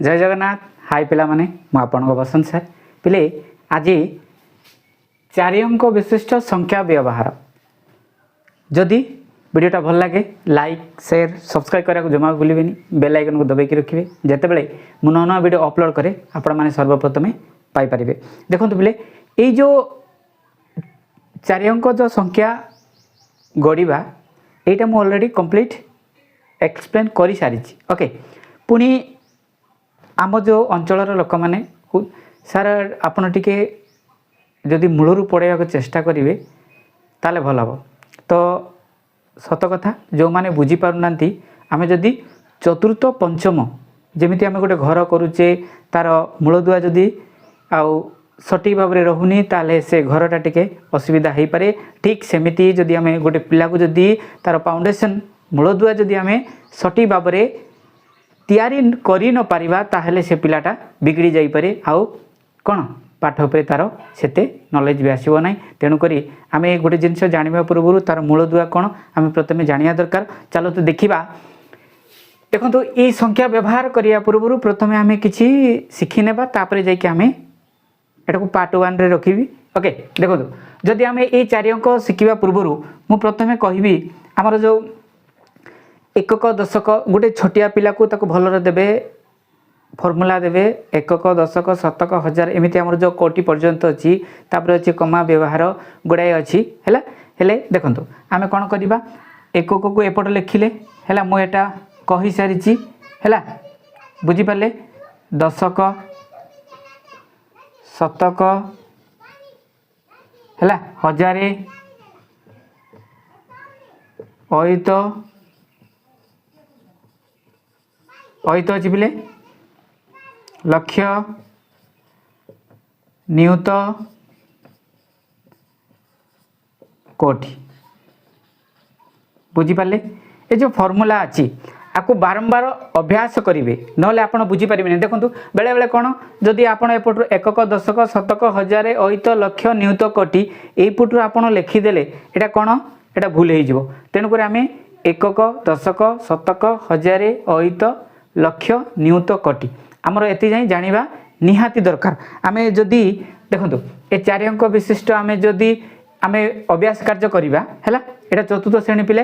जय जगन्नाथ हाय पिला माने मु आपन बसंत सर पिले आज 4 अंक विशिष्ट संख्या व्यवहार जदि वीडियोटा भल लगे लाइक शेयर सब्सक्राइब करा जमा भूलें बेल आइकन को दबाई रखिए जितेबाला मु नवा नवा वीडियो अपलोड करे आपण मैंने सर्वप्रथमे पाइपर। देखो पिले ये जो 4 अंक जो संख्या गढ़ा यहाँ मुझे ऑलरेडी कंप्लीट एक्सप्लेन कर सारी। ओके पुणी आम जो अंचल लोक मैंने सार आपन टिके जदि मूलरू पढ़ाई चेष्टा करेंगे ताले भल हम। तो सत कथा जो मैंने बुझीपारना आम जदि चतुर्थ पंचम जमी आम गोटे घर करुचे तार मूलदुआ जदि आउ सठिक भाव में रहुनी ताले से घरटा टिके असुविधा हो पारे। ठीक सेमिति जदि आम गोटे पिला को जदि तार फाउंडेशन मूलदुआ जदि आम सठिक भाव में तैयारी करि न पारिबा ताहेले से पिलाटा बिगड़ी जाई पारे आउ कौन पाठ पे तार सेते नॉलेज भी आसीबो नाही। तेणु करी आमे गोटे जिनस जानिबा पूर्व तार मूलदुआ कौन आम प्रथमे जानिया दरकार। चलो तो देखिबा। देखो तो ये संख्या व्यवहार करिया पूर्व प्रथमे आमे किछि शिखि नेबा तापरे जाई कि आमे एटा को पार्ट 1 रे रखिबी। ओके देखो तो जदि आमे ए 4 अंक शिखिबा पूर्व मु प्रथमे कहिबी हमर जो एकक दशक गोटे छोटिया पिला को ताको भलरे देबे फॉर्मूला देबे एकक दशक शतक हजार एमिति हमर जो कोटि पर्यंत अछि तापर अछि कमा व्यवहार गुडाय अछि हैला। हेले देखंतु आमे कोन करिबा एकक को एपट लिखिले हैला मु एटा कहि सारिछि हैला बुझी पाले दशक शतक हैला हजारे अयुत अयुत अच्छी पिले लक्ष नियुत कोटि बुझीपारे। ये जो फॉर्मूला अच्छी आपको बारंबार अभ्यास करेंगे नले आप बुझीपारे। देखो बेले बेले कौन जदि आप एपट एकक दशक शतक हजार अयुत लक्ष नियुत कोटि यपटू आप लिखिदेले यहाँ कौन यहाँ भूल हो। तेणुक आम एकक दशक शतक हजार अयुत लक्ष नियुत कोटि आमर एति जाई जानिबा निहाती दरकार। आमे जदि देखंतु ए 4 अंक विशिष्ट आमे जदि आमे अभ्यास कार्य करिबा हैला एटा चतुर्थ श्रेणी पिले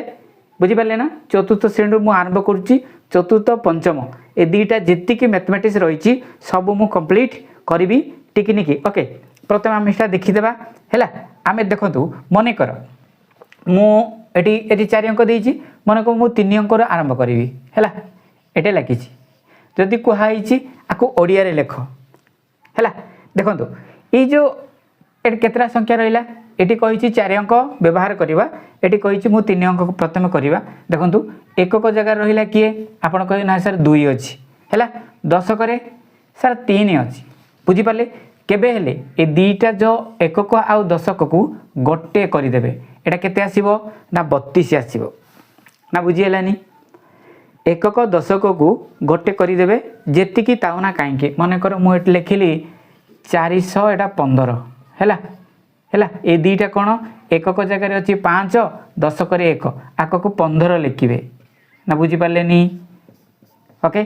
बुझी पाले ना। चतुर्थ श्रेणी मु आरंभ करूची चतुर्थ पंचम ए दुईटा जेतिकी मैथमेटिक्स रहिची सब मु कंप्लीट करिबी टिकनिकी। ओके प्रथम आमे एटा देखि देबा हैला। आमे देखंतु मने कर मु एटी 4 अंक देइची मने को मु 3 अंक आरंभ करिबी हैला। एटे लिखी जदि कहुई आपको ओडिया रे लेख है। देखो ये जो केतरा संख्या रहा ये कही 4 अंक व्यवहार करवा ये कही मु 3 अंक प्रथम करवा। देखो एकक जगह रहा किए आपड़ कहे ना सर 2 अच्छी है दशक सर 3 अच्छी बुझीपारे। केबे हेले ए दुईटा जो एकक आउ दशक को गोटे करदेवे एटा केते आसीबो ना 32 आसीबो ना बुझीगलानी। एकक दशक को गोटे करदेवे जेतिकी ताउना कहीं मनकर मुझे लिखिली 400 एटा 15 है ये दुईटा कौन एकक जगह अच्छी 5 दशक 1 आक को 15 लिखे ना बुझीपारे नी। ओके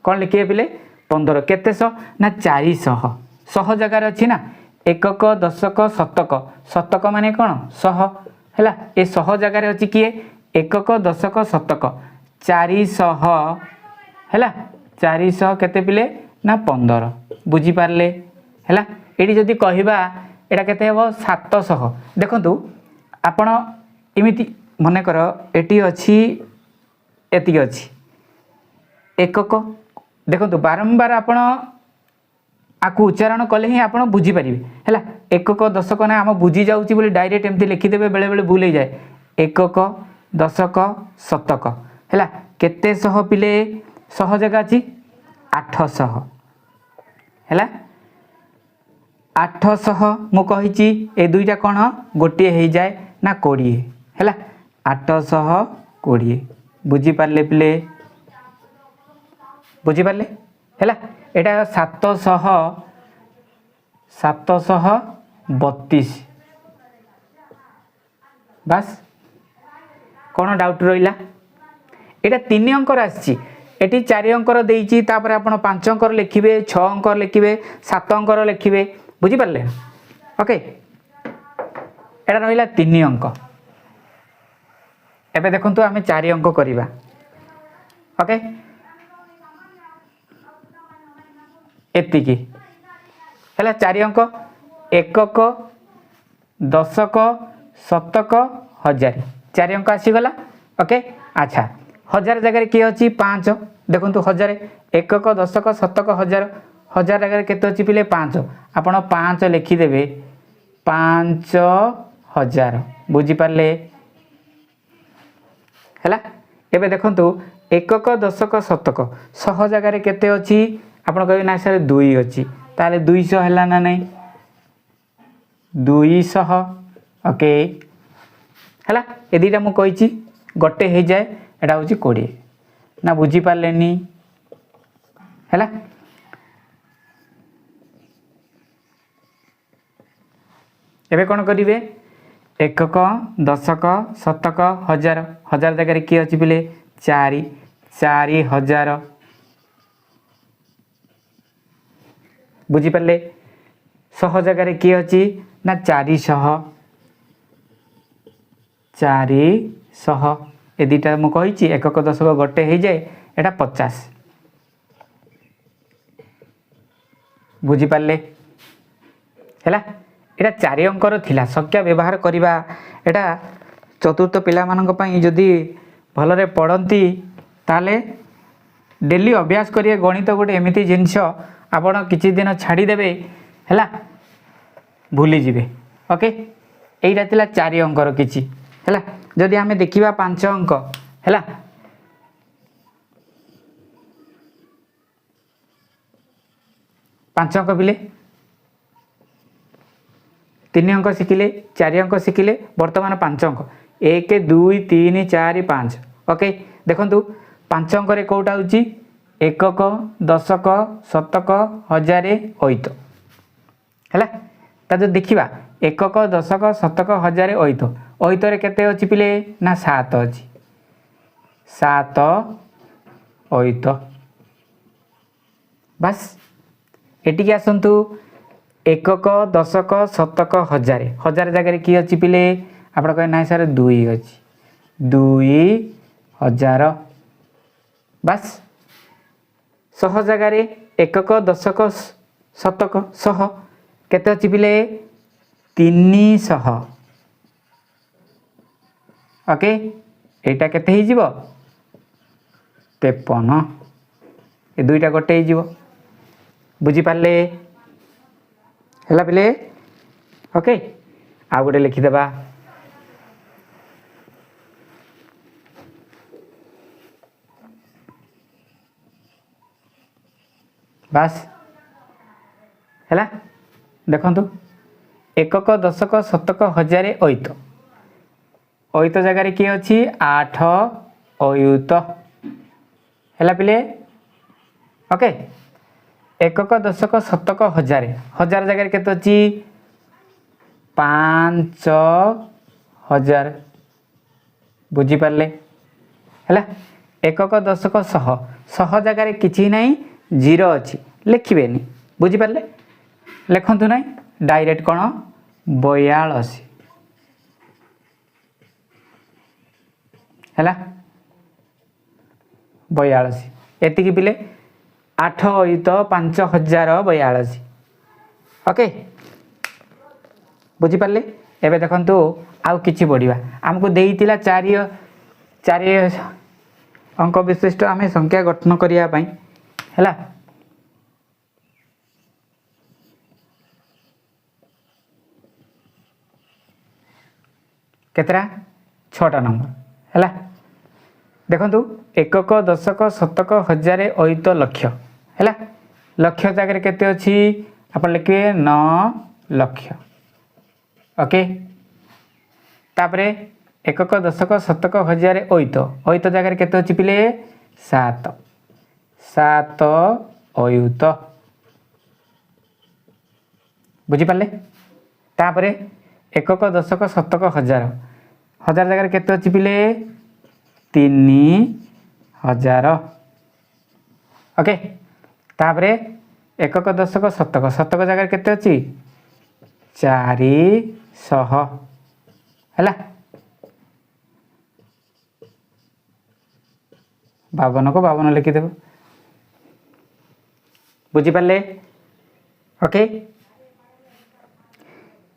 कौन लिखे पिले 15 केते 100 ना 400 100 जगार अच्छी ना एकक दशक शतक शतक माने कौन 100 है ये 100 जगार अच्छी किए एकक दशक शतक 400 है 400 केते पिले ना 15 बुझीपारे है। ये जदि कहवा यहाँ केते हम 700 देखु आपण इमिति मनकर एटी अच्छी एति अच्छी एकक देखो बारंबार आपण आपको उच्चारण कले ही आप बुझीपारे है। एकक दशक ना आम बुझी जाऊँगी बोली डायरेक्ट एमती लिखिदेवे बेले बेले भूल हो जाए एकक दशक शतक है केते 100 पिले 100 जगह अच्छी 800 है 800 मु कही ए दुईटा कौन गोटे हो जाए ना 20 है 820 बुझीपारे पिले बुझीपारे है एटा 732 बस कौन डाउट रहा। यहाँ 3 अंकर आसी एटी 4 अंकर देइछि तापर आपण 5 अंकर लिखिबे 6 अंकर लिखिबे 7 अंकर लिखिबे बुझी पारले ओके एटा रहिला 3 अंक एबे देखंतु आमे 4 अंक करिबा ओके एतिकी हैला 4 अंक एकक दशक शतक हजार 4 अंक आसी गला ओके अच्छा हजार जगह किए अच्छी 5 देखो हजार एकक दशक शतक हजार हजार जगह केते अच्छी पिले 5 आपण 5 लिखिदेवे 5000 बुझीपारे है एबे देखंतु एकक दशक शतक 100 जगह केते अच्छी आपण कहे ना सर 2 अच्छी ताले 200 है ना नहीं 200 ओके है ये दुटा मुझे गोटे हो जाए एटा हूँ 20 ना बुझी पारे है एबे कौन करेंगे एकक दशक शतक हजार हजार जगह किए अच्छी पिले 4000 बुझीपारे 100 जगह किए अच्छी ना 400 ए दुटा मुझे एकक दशक गोटे हो जाए एटा 50 बुझीपारे है एटा 4 अंकर थिला संख्या व्यवहार करवा एटा चतुर्थ पिला मानक पई जदि भलरे पढ़ती ताले डेली अभ्यास करिए गणित गोटे एमिति जिनस आपण किछि दिन छाड़ीदेवे है भूली जिवे ओके एटा थिला 4 अंकर किछि है जदि आमे देखिबा 5 अंक है 5 अंक पिले 3 अंक शिखिले 4 अंक शिखिले वर्तमान 5 अंक 1 2 3 4 5 ओके देखंतु 5 अंक रे कोटा होची एकक दशक शतक हजार अयुत है ता जो देखिबा एकक दशक शतक हजार अयुत अयुत रे केते अछि पिले ना 7 अछि 7 अयुत बस एटिके आसंतु एकक दशक शतक हजार हजार जगह कि अच्छी पिले आप कहे ना सर 2 अच्छी 2000 बस 100 जगह एकक दशक शतक 100 केते अच्छी पिले 300 ओके एटा केते ही जीवो 53 ए दुईटा गोटे ही जीवो बुझी पारले है पिले ओके आ गोटे लिखिदेबा बस है देखंतु एकक दशक शतक हजार अयुत अयुत जगह किए अच्छी 8 अयुत है पिले ओके एकक दशक शतक हजार हजार जगह केते अच्छी 5000 बुझीपारे है एकक दशक 100 जगह किसी नहीं 0 अच्छी लिखिबे नहीं बुझीपारे लिखंतु नहीं डायरेक्ट कौन 42 है 42 एतिकी पिले 8 अयुत 5042 ओके बुझीपारे एबे देखंतु आउ किछि बढ़िया आमको देइतिला 4 अंक विशिष्ट आम संख्या गठन करिया पई हैला केतरा 6टा नंबर है देखंतु एकक दशक शतक हजार अयुत लक्ष है लक्ष जगह केते अच्छी आप लिखे 9 लक्ष ओके तापरे एकक दशक शतक हजार अयुत अयुत जगह केते अच्छी पिले 7 अयुत बुझीपारे तापरे एकक दशक शतक हजार हजार जगह केते अच्छी पिले 3000 ओके तापरे एकक दशक शतक शतक जगह केते अछि 400 हैला 52 को 52 लिखिदेव बुझिपारे ओके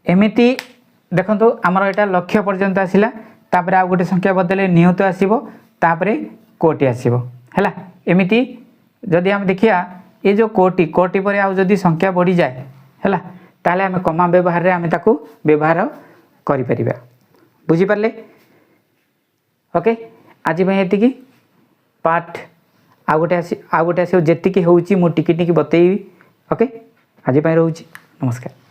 एमिति देखंतु आमर एटा लक्ष्य पर्यंत आसिला तापरे आ गोटे संख्या बदले नियुत आसीबो तापरे कोटि आसीबो हैला एमिति जदि हम देखिया ये जो कोटि कोटि पर आ जदि संख्या बढ़ी जाए हैला ताले हम कमा व्यवहार रे हम ताकू व्यवहार करि परिबा बुझि पारले ओके आज भाई एति की पार्ट आ गोटे आसी जेति की होउची मु टिकी टिकी बतेई ओके आज भाई रहउची नमस्कार।